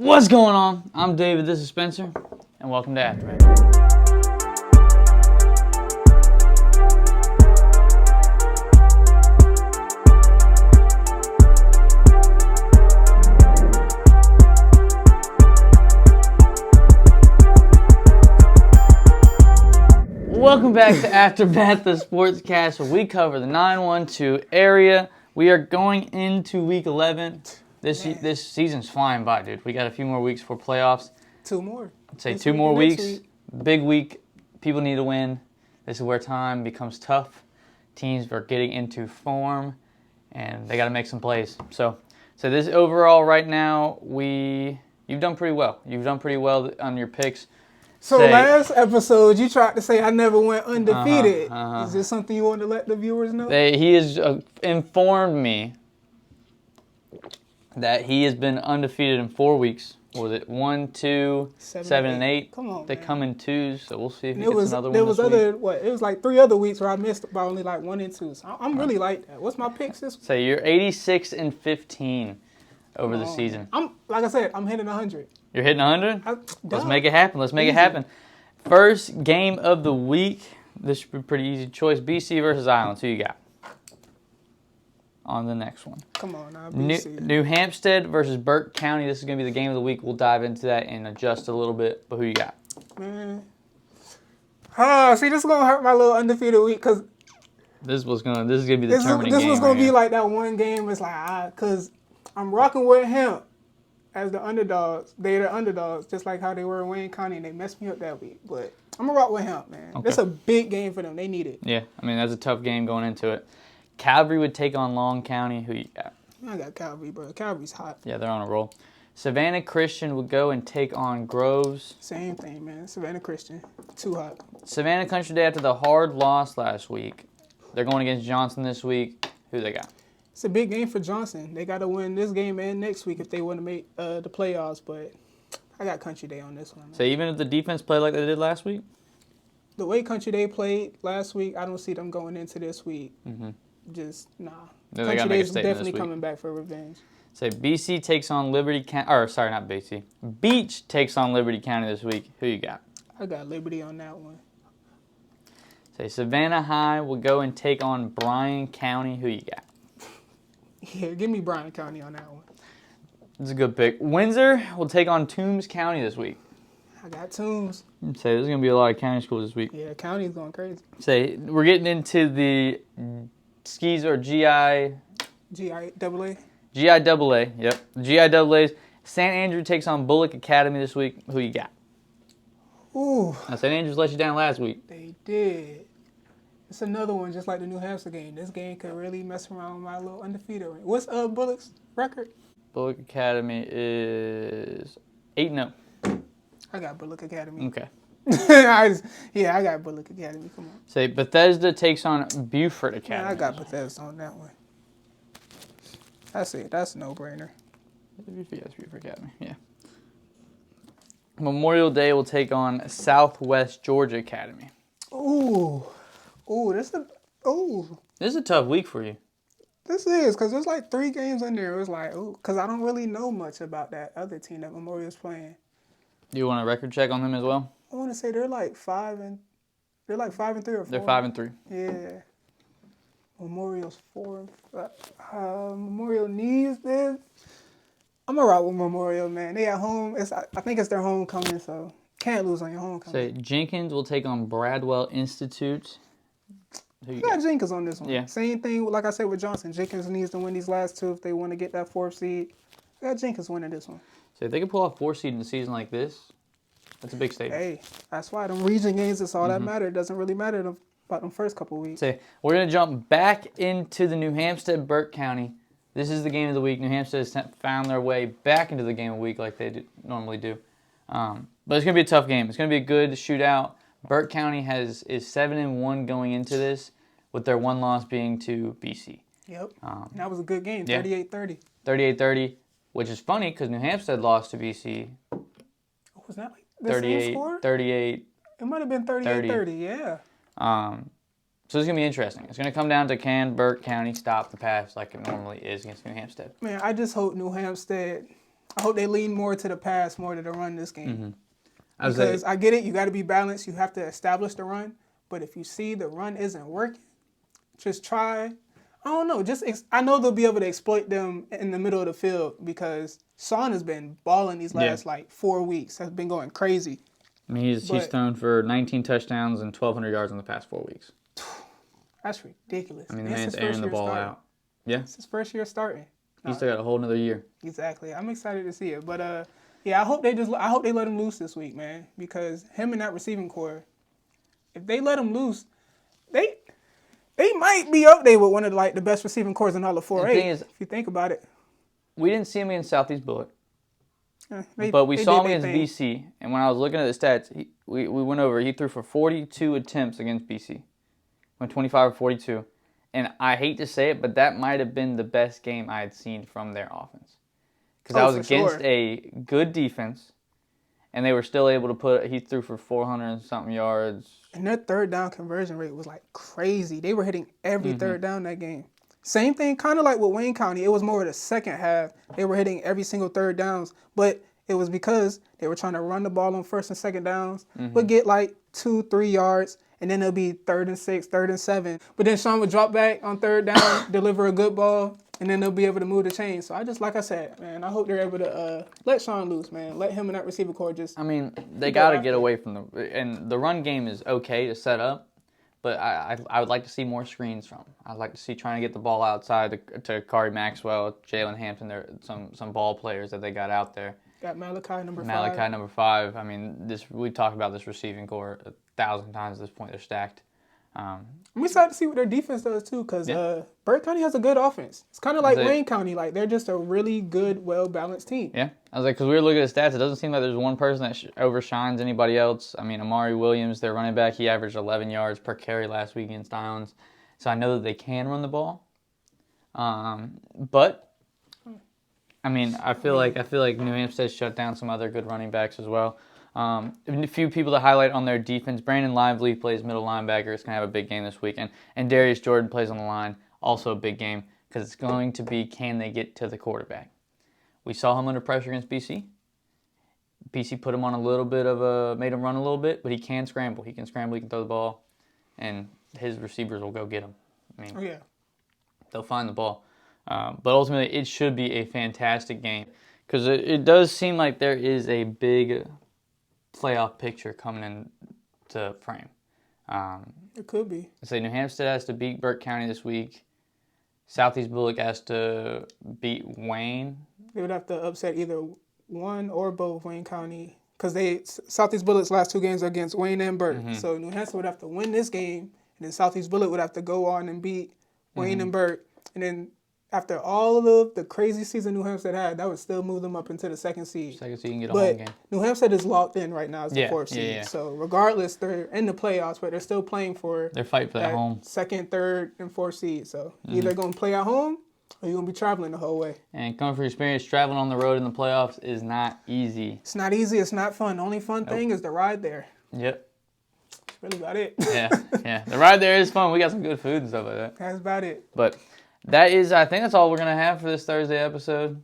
What's going on? I'm David, this is Spencer, and welcome to Aftermath. Welcome back to Aftermath, the sportscast, where we cover the 912 area. We are going into week 11. This season's flying by, dude. We got a few more weeks for playoffs. Two more. I'd say 2 more weeks. Big week. People need to win. This is where time becomes tough. Teams are getting into form, and they got to make some plays. So this overall right now, you've done pretty well. You've done pretty well on your picks. So last episode, you tried to say I never went undefeated. Is this something you want to let the viewers know? He has informed me that he has been undefeated in 4 weeks. What was it 1, 2, 7, and 8? Come on, they man. come in twos, so we'll see if he gets another one. There was this other week. It was like 3 other weeks where I missed by only like 1 and 2. So I'm really like that. What's my picks this week? So you're 86 and 15 over the season. Like I said, I'm hitting 100. You're hitting 100? Let's make it happen. Let's make it happen. First game of the week. This should be a pretty easy choice. BC versus Islands. Who you got? On the next one. Come on now, BC. New Hampstead versus Burke County. This is going to be the game of the week. We'll dive into that and adjust a little bit. But who you got? Man. See, this is going to hurt my little undefeated week because this is gonna be the determining game. This was going to be like that one game. It's like, because I'm rocking with him as the underdogs. They're the underdogs, just like how they were in Wayne County, and they messed me up that week. But I'm going to rock with him, man. Okay. That's a big game for them. They need it. Yeah, I mean, that's a tough game going into it. Calvary would take on Long County. Who you got? I got Calvary, bro. Calvary's hot. Yeah, they're on a roll. Savannah Christian would go and take on Groves. Same thing, man. Savannah Christian. Too hot. Savannah Country Day after the hard loss last week. They're going against Johnson this week. Who they got? It's a big game for Johnson. They got to win this game and next week if they want to make the playoffs, but I got Country Day on this one, man. So even if the defense played like they did last week? The way Country Day played last week, I don't see them going into this week. Mm-hmm. Just, nah. Then Country Day's definitely coming back for revenge. Say BC takes on Liberty County, or sorry, not BC. Beach takes on Liberty County this week. Who you got? I got Liberty on that one. Say Savannah High will go and take on Bryan County. Who you got? Yeah, give me Bryan County on that one. This is a good pick. Windsor will take on Toombs County this week. I got Toombs. Say there's going to be a lot of county schools this week. Yeah, county's going crazy. Say we're getting into the skis or GIAA. GIAA, yep. GIAA's. St. Andrew takes on Bullock Academy this week. Who you got? Ooh. Now, St. Andrews let you down last week. They did. It's another one just like the New Hampshire game. This game could really mess around with my little undefeated rate. What's Bullock's record? Bullock Academy is 8-0. I got Bullock Academy. Okay. I got Bullock Academy. Come on. Say Bethesda takes on Beaufort Academy. Yeah, I got Bethesda on that one. That's it. That's a no-brainer. Yes, Beaufort Academy. Yeah. Memorial Day will take on Southwest Georgia Academy. Ooh, this is a tough week for you. This is, because there's like 3 games in there. It was like, because I don't really know much about that other team that Memorial's playing. Do you want a record check on them as well? I want to say they're like 5 and 3 or 4. They're 5 and 3. Yeah. Memorial's 4. Memorial needs this. I'm gonna rock with Memorial, man. They at home. I think it's their homecoming, so can't lose on your homecoming. Say Jenkins will take on Bradwell Institute. Who you got? Jenkins on this one. Yeah. Same thing, like I said with Johnson. Jenkins needs to win these last 2 if they want to get that 4th seed. I got Jenkins winning this one. So if they can pull off 4 seed in a season like this, that's a big statement. Hey, that's why them region games is all that matter. It doesn't really matter about them first couple weeks. Say we're gonna jump back into the New Hampstead Burke County. This is the game of the week. New Hampstead has found their way back into the game of the week like they normally do. But it's going to be a tough game. It's going to be a good shootout. Burke County is 7-1 going into this, with their one loss being to BC. Yep. That was a good game, yeah. 38-30. 38-30, which is funny because New Hampstead lost to BC. Was that like the same score? 38. It might have been 38-30, yeah. So it's going to be interesting. It's going to come down to can Burke County stop the pass like it normally is against New Hampstead. Man, I just hope New Hampstead, I hope they lean more to the pass, more to the run this game. I was like, Because I get it, you got to be balanced. You have to establish the run. But if you see the run isn't working, just try. I don't know. I know they'll be able to exploit them in the middle of the field because Son has been balling these last 4 weeks. Has been going crazy. I mean, he's thrown for 19 touchdowns and 1,200 yards in the past 4 weeks. That's ridiculous. I mean, the man's airing the ball out. Yeah. It's his first year starting. He's still got a whole nother year. Exactly. I'm excited to see it. But I hope they let him loose this week, man, because him and that receiving core, if they let him loose, they might be up there with one of the best receiving cores in all of 4A. If you think about it. We didn't see him against Southeast Bullock. But we saw him against BC, and when I was looking at the stats, we went over. He threw for 42 attempts against BC, went 25 or 42, and I hate to say it, but that might have been the best game I had seen from their offense, because that was against a good defense, and they were still able to he threw for 400 and something yards. And their third down conversion rate was like crazy. They were hitting every third down that game. Same thing, kind of like with Wayne County. It was more of the second half. They were hitting every single third downs, but it was because they were trying to run the ball on first and second downs, but get like 2-3 yards, and then it'll be 3rd and 6, 3rd and 7. But then Sean would drop back on third down, deliver a good ball, and then they'll be able to move the chains. So like I said, man, I hope they're able to let Sean loose, man. Let him and that receiver core just. I mean, they got to get away from and the run game is okay to set up, but I would like to see more screens from him. I'd like to see trying to get the ball outside to Kari Maxwell, Jalen Hampton. There some ball players that they got out there. Got Malachi number 5. Malachi number 5. I mean, we talked about this receiving core 1,000 times at this point. They're stacked. I'm excited to see what their defense does too, because Burke County has a good offense. It's kind of like Wayne County. Like, they're just a really good, well-balanced team. Yeah. I was like, because we were looking at the stats, it doesn't seem like there's one person that overshines anybody else. I mean, Amari Williams, their running back, he averaged 11 yards per carry last week against Islands. So I know that they can run the ball. But I mean, I feel like New Hampstead shut down some other good running backs as well. A few people to highlight on their defense. Brandon Lively plays middle linebacker. It's going to have a big game this week. And Darius Jordan plays on the line. Also a big game because it's going to be, can they get to the quarterback? We saw him under pressure against BC. BC put him on a little bit made him run a little bit, but he can scramble. He can scramble, he can throw the ball, and his receivers will go get him. I mean, they'll find the ball. But ultimately, it should be a fantastic game because it does seem like there is a big playoff picture coming into frame. It could be. I say New Hampstead has to beat Burke County this week. Southeast Bullock has to beat Wayne. They would have to upset either one or both Wayne County because Southeast Bullock's last 2 games are against Wayne and Burke. So New Hampstead would have to win this game, and then Southeast Bullock would have to go on and beat Wayne and Burke, and then after all of the crazy season New Hampstead had, that would still move them up into the 2nd seed. 2nd seed, you can get a home game. New Hampstead is locked in right now as the 4th seed. Yeah. So regardless, they're in the playoffs, but they're still playing for. They're fighting for that home. 2nd, 3rd, and 4th seed. So either going to play at home or you're going to be traveling the whole way. And coming from experience, traveling on the road in the playoffs is not easy. It's not easy. It's not fun. The only fun thing is the ride there. Yep. That's really about it. Yeah. The ride there is fun. We got some good food and stuff like that. That's about it. But I think that's all we're going to have for this Thursday episode.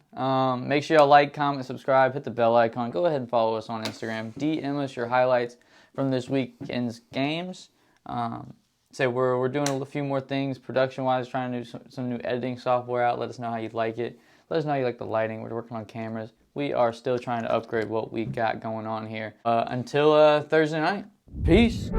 Make sure y'all like, comment, subscribe, hit the bell icon. Go ahead and follow us on Instagram. DM us your highlights from this weekend's games. We're doing a few more things production-wise, trying to do some new editing software out. Let us know how you like it. Let us know how you like the lighting. We're working on cameras. We are still trying to upgrade what we got going on here. Until Thursday night. Peace.